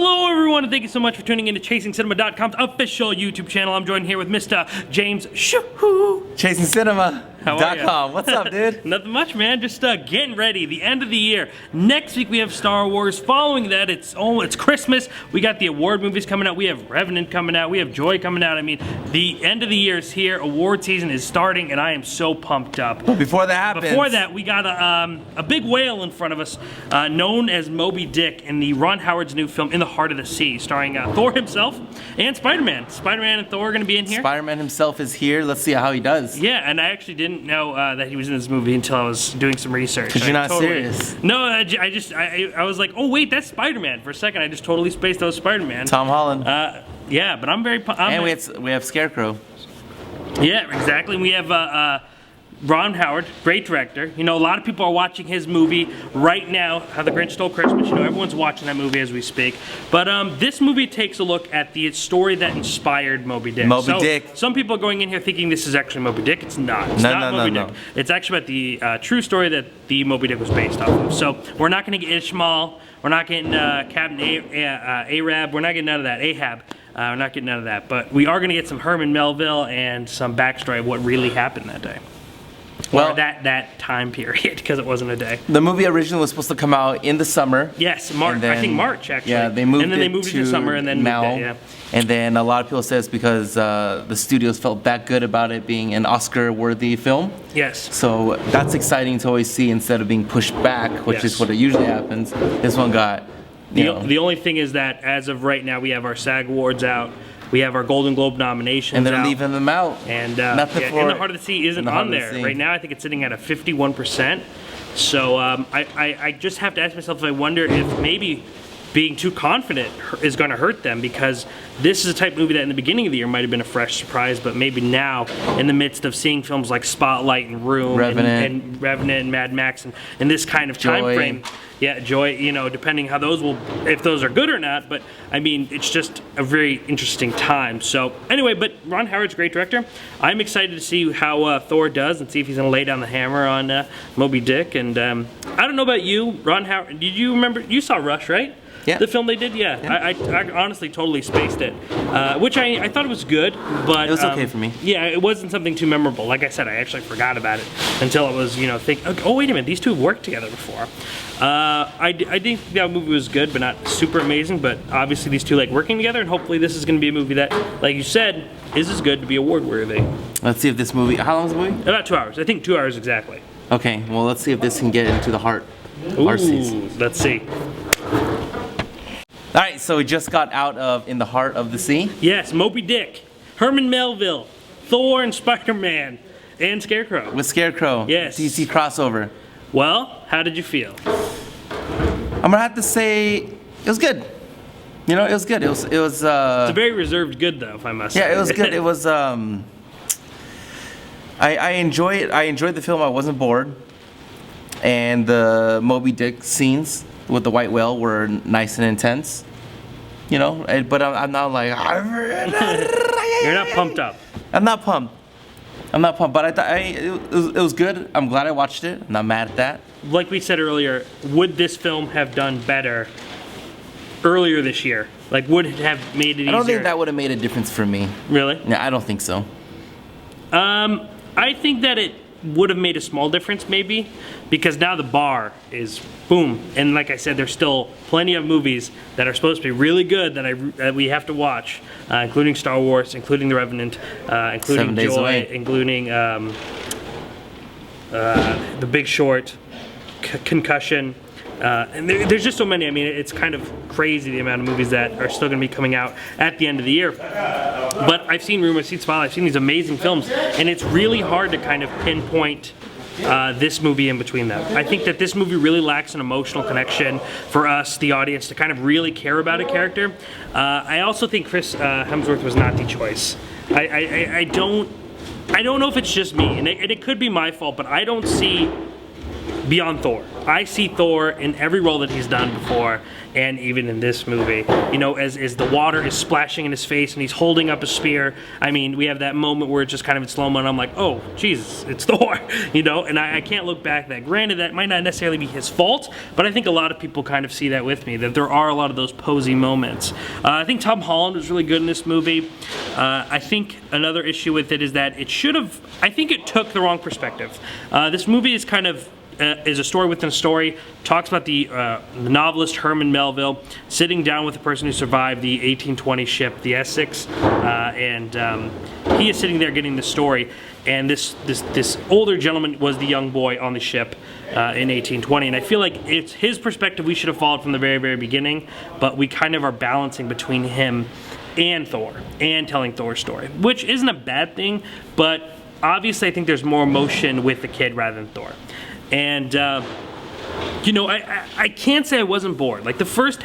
Hello everyone, and thank you so much for tuning in to ChasingCinema.com's official YouTube channel. I'm joined here with Mr. James Shoo. ChasingCinema.com. What's up, dude? Nothing much, man. Just getting ready. The end of the year. Next week we have Star Wars. Following that, it's Christmas. We got the award movies coming out. We have Revenant coming out. We have Joy coming out. I mean, the end of the year is here. Award season is starting, and I am so pumped up. But before that happens, we got a big whale in front of us, known as Moby Dick, in the Ron Howard's new film In the Heart of the Sea, starring Thor himself and Spider-Man. Spider-Man and Thor are going to be in here. Spider-Man himself is here. Let's see how he does. Yeah, and I actually didn't know that he was in this movie until I was doing some research. Because you're not serious. No, I was like, oh wait, that's Spider-Man. For a second, I just totally spaced out Spider-Man. Tom Holland. Yeah, but I'm very. And we have Scarecrow. Yeah, exactly. We have Ron Howard, great director. You know, a lot of people are watching his movie right now, How the Grinch Stole Christmas. You know, everyone's watching that movie as we speak. But this movie takes a look at the story that inspired Moby Dick. Moby Dick. Some people are going in here thinking this is actually Moby Dick. It's not. It's not Moby Dick. It's actually about the true story that the Moby Dick was based off of. So we're not going to get Ishmael. We're not getting Captain Arab. We're not getting none of that. Ahab. We're not getting none of that. But we are going to get some Herman Melville and some backstory of what really happened that day. Well, or that time period, because it wasn't a day. The movie originally was supposed to come out in the summer. Yes, March. I think March, actually. Yeah, they moved it to summer, and then now. Moved it, yeah. And then a lot of people say it's because the studios felt that good about it being an Oscar-worthy film. Yes. So that's exciting to always see instead of being pushed back, which is what it usually happens. This one got, The only thing is that as of right now, we have our SAG Awards out. We have our Golden Globe nominations and they're leaving them out. And In the Heart of the Sea isn't on there. Right now, I think it's sitting at a 51%. So I just have to ask myself if I wonder if maybe being too confident is going to hurt them, because this is a type of movie that in the beginning of the year might have been a fresh surprise, but maybe now, in the midst of seeing films like Spotlight and Room and Revenant and Mad Max and this kind of time frame. Yeah, Joy, you know, depending how those if those are good or not, but I mean, it's just a very interesting time. So anyway, but Ron Howard's a great director. I'm excited to see how Thor does and see if he's going to lay down the hammer on Moby Dick. And I don't know about you, Ron Howard, did you remember, you saw Rush, right? Yeah. The film they did, yeah. I honestly totally spaced it, which I thought it was good, but it was okay for me. Yeah, it wasn't something too memorable. Like I said, I actually forgot about it until it was, you know, oh wait a minute, these two have worked together before. I think that movie was good, but not super amazing. But obviously these two like working together, and hopefully this is going to be a movie that, like you said, is as good to be award worthy. Let's see if this movie. How long is the movie? About 2 hours. I think 2 hours exactly. Okay, well let's see if this can get into the heart. Ooh, let's see. All right, so we just got out of In the Heart of the Sea. Yes, Moby Dick, Herman Melville, Thor and Spider-Man, and Scarecrow. With Scarecrow. Yes. DC crossover. Well, how did you feel? I'm gonna have to say it was good. You know, it was good. It was. It's a very reserved good, though, if I must say. Yeah, it was good. It was. I enjoyed it. I enjoyed the film. I wasn't bored, and the Moby Dick scenes with the white whale were nice and intense, you know. But I'm not like. You're not pumped up. I'm not pumped. But I thought it was good. I'm glad I watched it. I'm not mad at that. Like we said earlier, would this film have done better earlier this year? Like, would it have made it easier? I don't think that would have made a difference for me. Really? No, I don't think so. I think that it would have made a small difference, maybe, because now the bar is boom. And like I said, there's still plenty of movies that are supposed to be really good that we have to watch, including Star Wars, including The Revenant, including Joy, including The Big Short, Concussion. And there's just so many. I mean, it's kind of crazy the amount of movies that are still going to be coming out at the end of the year. But I've seen Room, I've seen Spotlight, I've seen these amazing films, and it's really hard to kind of pinpoint this movie in between them. I think that this movie really lacks an emotional connection for us, the audience, to kind of really care about a character. I also think Chris Hemsworth was not the choice. I don't know if it's just me, and it could be my fault, but I don't see beyond Thor. I see Thor in every role that he's done before, and even in this movie. You know, as the water is splashing in his face and he's holding up a spear. I mean, we have that moment where it's just kind of in slow-mo, and I'm like, oh, Jesus, it's Thor. You know, and I can't look back at that. Granted, that might not necessarily be his fault, but I think a lot of people kind of see that with me, that there are a lot of those posy moments. I think Tom Holland was really good in this movie. I think another issue with it is that I think it took the wrong perspective. This movie is kind of is a story within a story. Talks about the novelist Herman Melville sitting down with the person who survived the 1820 ship, the Essex, and he is sitting there getting the story. And this older gentleman was the young boy on the ship in 1820. And I feel like it's his perspective we should have followed from the very, very beginning, but we kind of are balancing between him and Thor and telling Thor's story, which isn't a bad thing, but obviously I think there's more emotion with the kid rather than Thor. And, you know, I can't say I wasn't bored. Like, the first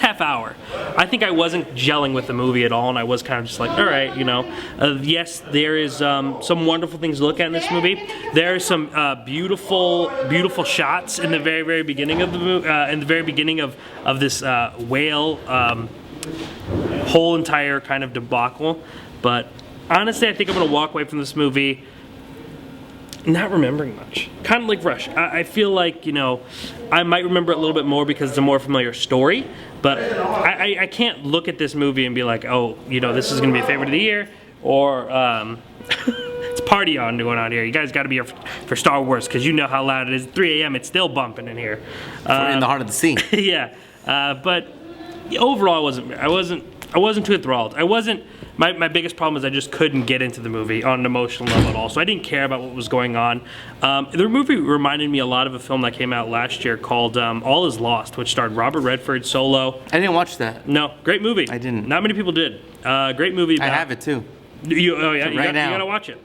half hour, I think I wasn't gelling with the movie at all, and I was kind of just like, all right, you know. Yes, there is some wonderful things to look at in this movie. There are some beautiful, beautiful shots in the very, very beginning of the movie, in the very beginning of this whale whole entire kind of debacle. But honestly, I think I'm going to walk away from this movie not remembering much. Kind of like Rush. I feel like, you know, I might remember it a little bit more because it's a more familiar story, but I can't look at this movie and be like, oh, you know, this is going to be a favorite of the year, or it's party on going on here. You guys got to be here for Star Wars because you know how loud it is. 3 a.m. It's still bumping in here. In the heart of the sea. Yeah, but overall, I wasn't too enthralled. My biggest problem is I just couldn't get into the movie on an emotional level at all. So I didn't care about what was going on. The movie reminded me a lot of a film that came out last year called All Is Lost, which starred Robert Redford, Solo. I didn't watch that. No, great movie. I didn't. Not many people did. Great movie. I have it too. Oh yeah, right now. You gotta watch it.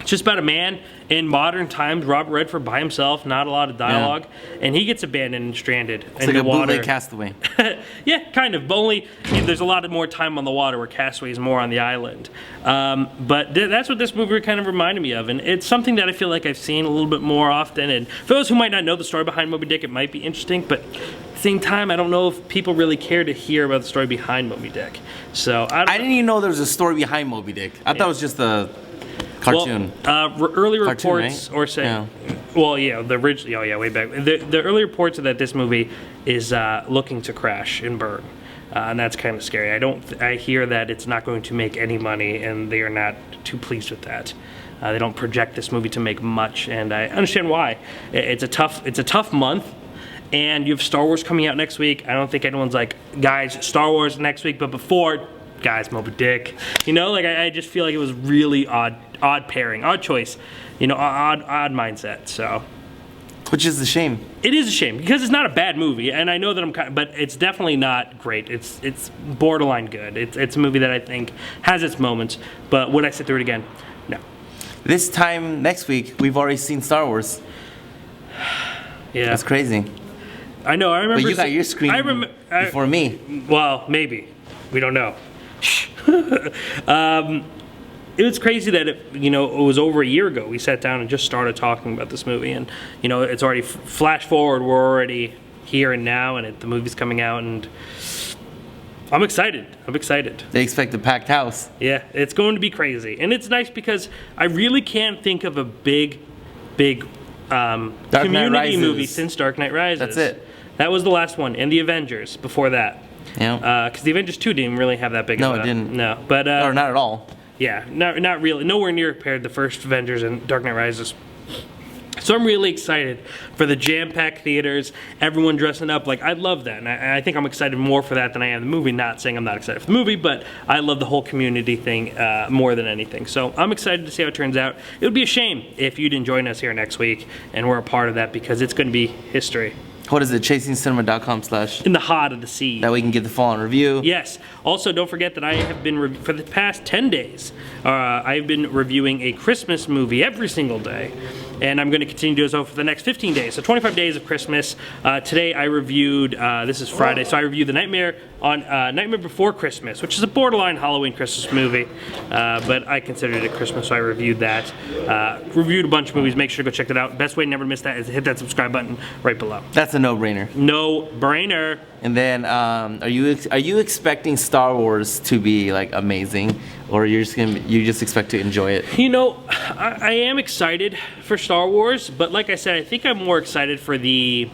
It's just about a man in modern times, Robert Redford by himself, not a lot of dialogue, and he gets abandoned and stranded It's in like the a water. bootleg Castaway. Yeah, kind of, but only there's a lot more time on the water where Castaway is more on the island. But that's what this movie kind of reminded me of, and it's something that I feel like I've seen a little bit more often. And for those who might not know the story behind Moby Dick, it might be interesting, but at the same time, I don't know if people really care to hear about the story behind Moby Dick. So I didn't even know there was a story behind Moby Dick. I thought it was just a cartoon. Well, early Cartoon, reports right? or say, Yeah. well, yeah, the original, oh yeah, way back. The early reports are that this movie is looking to crash and burn, and that's kind of scary. I hear that it's not going to make any money, and they are not too pleased with that. They don't project this movie to make much, and I understand why. It's a tough month. And you have Star Wars coming out next week. I don't think anyone's like, guys, Star Wars next week, but before, guys, Moby Dick. You know, like I just feel like it was really odd pairing, odd choice. You know, odd mindset. So, which is a shame. It is a shame because it's not a bad movie, and I know that but it's definitely not great. It's borderline good. It's a movie that I think has its moments, but would I sit through it again? No. This time next week, we've already seen Star Wars. Yeah, that's crazy. I know. I remember. But you got your screen before me. Well, maybe. We don't know. It was crazy that it was over a year ago we sat down and just started talking about this movie, and it's already flash forward. We're already here and now, and the movie's coming out, and I'm excited. They expect a packed house. Yeah, it's going to be crazy, and it's nice because I really can't think of a big community movie since Dark Knight Rises. That's it. That was the last one, and the Avengers before that. Yeah. Because the Avengers 2 didn't really have that big of a... No, it didn't. No, but... or not at all. Yeah, not really. Nowhere near compared to the first Avengers and Dark Knight Rises. So I'm really excited for the jam-packed theaters, everyone dressing up. Like, I love that, and I think I'm excited more for that than I am the movie. Not saying I'm not excited for the movie, but I love the whole community thing more than anything. So I'm excited to see how it turns out. It would be a shame if you didn't join us here next week, and we're a part of that because it's going to be history. What is it? ChasingCinema.com/ In the Heart of the Sea. That we can get the full-on review. Yes. Also, don't forget that I have been, for the past 10 days, I've been reviewing a Christmas movie every single day. and I'm going to continue to do so for the next 15 days. So 25 days of Christmas. Today I reviewed, this is Friday, so I reviewed The Nightmare on Nightmare Before Christmas, which is a borderline Halloween Christmas movie, but I considered it Christmas, so I reviewed that. Reviewed a bunch of movies. Make sure to go check that out. Best way to never miss that is to hit that subscribe button right below. That's a no-brainer. No brainer. And then, are you expecting Star Wars to be like amazing, or you just expect to enjoy it? You know, I am excited for Star Wars, but like I said, I think I'm more excited for the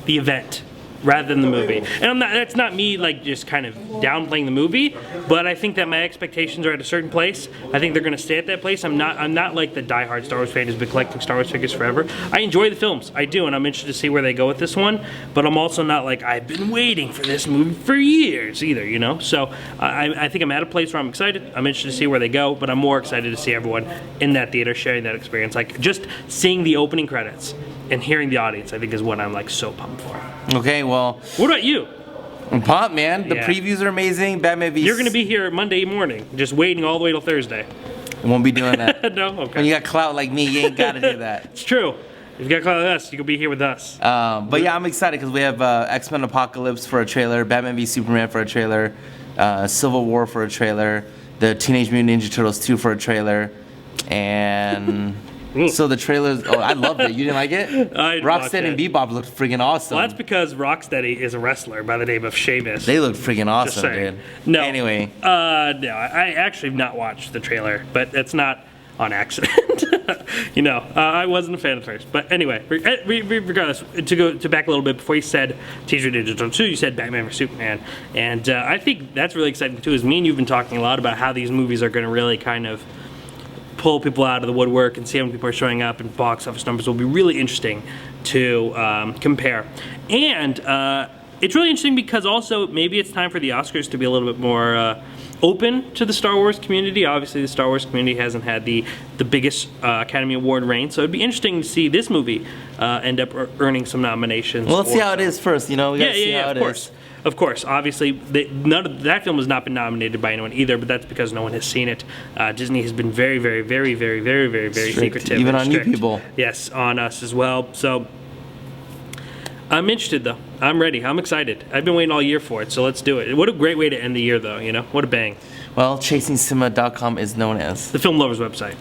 event rather than the movie. And that's not me like just kind of downplaying the movie, but I think that my expectations are at a certain place. I think they're going to stay at that place. I'm not like the diehard Star Wars fan who's been collecting Star Wars figures forever. I enjoy the films, I do, and I'm interested to see where they go with this one. But I'm also not like I've been waiting for this movie for years either, you know. So I think I'm at a place where I'm excited. I'm interested to see where they go, but I'm more excited to see everyone in that theater sharing that experience. Like just seeing the opening credits and hearing the audience, I think is what I'm like so pumped for. Okay, well. What about you? I'm pumped, man. The Yeah. previews are amazing. Batman v. You're gonna be here Monday morning, just waiting all the way till Thursday. Won't be doing that. No, When okay. you got clout like me, you ain't gotta do that. It's true. If you got caught with us, you can be here with us. But yeah, I'm excited because we have X-Men Apocalypse for a trailer, Batman v Superman for a trailer, Civil War for a trailer, the Teenage Mutant Ninja Turtles 2 for a trailer, and so the trailers. Oh, I loved it. You didn't like it? I watched Rocksteady and it. Bebop looked friggin' awesome. Well, that's because Rocksteady is a wrestler by the name of Sheamus. They look friggin' awesome, saying. dude. No. Anyway, No, I actually have not watched the trailer, but it's not on accident. You know, I wasn't a fan at first. But anyway, regardless, to back a little bit, before you said Teenage Mutant Ninja Turtles 2, you said Batman vs Superman. And I think that's really exciting too, is me and you've been talking a lot about how these movies are going to really kind of pull people out of the woodwork and see how many people are showing up, and box office numbers will be really interesting to compare. And it's really interesting because also maybe it's time for the Oscars to be a little bit more open to the Star Wars community. Obviously, the Star Wars community hasn't had the biggest Academy Award reign, so it'd be interesting to see this movie end up earning some nominations. well, let's see how it is first. You know, we gotta see how of it course. is. Of course, obviously, that film has not been nominated by anyone either, but that's because no one has seen it. Disney has been very, very, very, very, very, very, very Strict, secretive. even and on new strict. people. Yes, on us as well. So I'm interested, though. I'm ready. I'm excited. I've been waiting all year for it, so let's do it. What a great way to end the year, though. You know, what a bang. Well, ChasingCinema.com is known as The Film Lovers website.